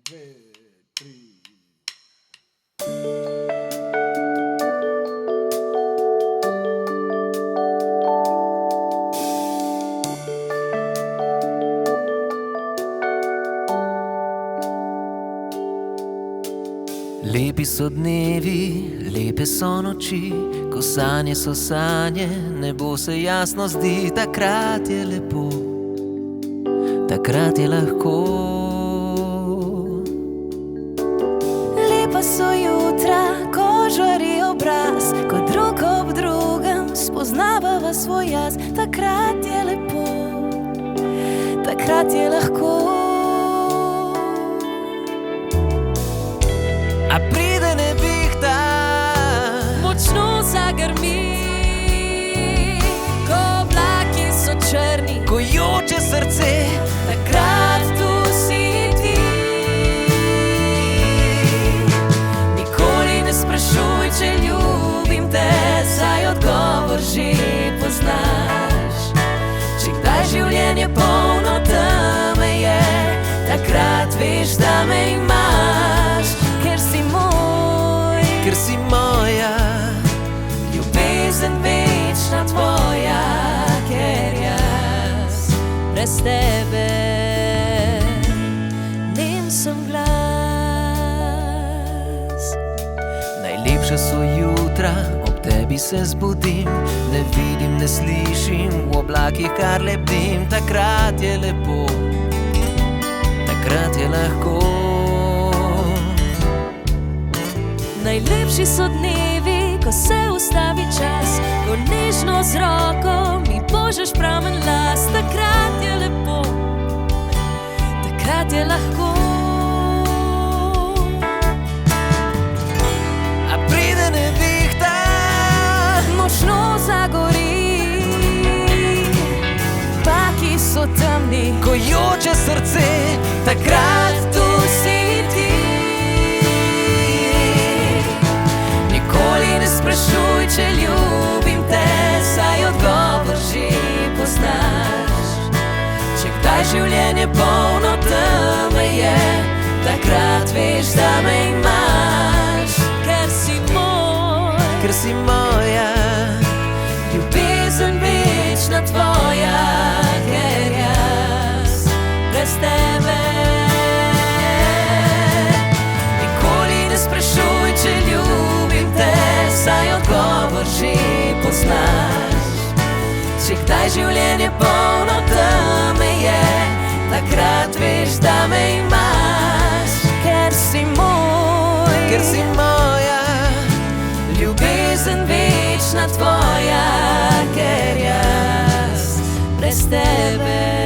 dve, tri. Lepi so dnevi, lepe so noči, ko sanje so sanje, nebo se jasno zdi, takrat je lepo, takrat je lahko. Lepa so jutra, ko žari obraz, ko drug ob drugem spoznavava svoj jaz, takrat je lepo, takrat je lahko. A pride nevihta, Močno zagrmi, ko oblaki so črni, ko joče srce, takrat tu si ti. Nikoli ne sprašuj, če ljubim te, saj odgovor že poznaš. Če kdaj življenje polno teme je, takrat veš, da me imaš, ker si moj, ker si moja, ljubezen večna tvoja, ker jaz brez tebe nem sem glas. najlepša so jutra, ob tebi se zbudim, ne vidim, ne slišim, v oblakih kar lebdim, takrat je lepo, takrat je lahko. Najlepši so dnevi, ko se ustavi čas, ko nežno z roko mi požeš pramen las, takrat je lepo, takrat je lahko. A pride nevihta, Močno zagori, baki so temni, ko joče srce, takrat tu si ti. Nikoli ne sprašuj, če ljubim te, saj odgovor že poznaš. Če kdaj življenje polno teme je, takrat veš, da me imaš, ker si moj, ker si moja, ljubezen večna tvoja, ker jaz brez tebe. Nikoli ne sprašuj, če ljubim te, saj odgovor že poznaš. Če kdaj življenje polno teme je, takrat veš, da me imaš, ker si moj, ker si moja, ljubezen večna tvoja, ker jaz brez tebe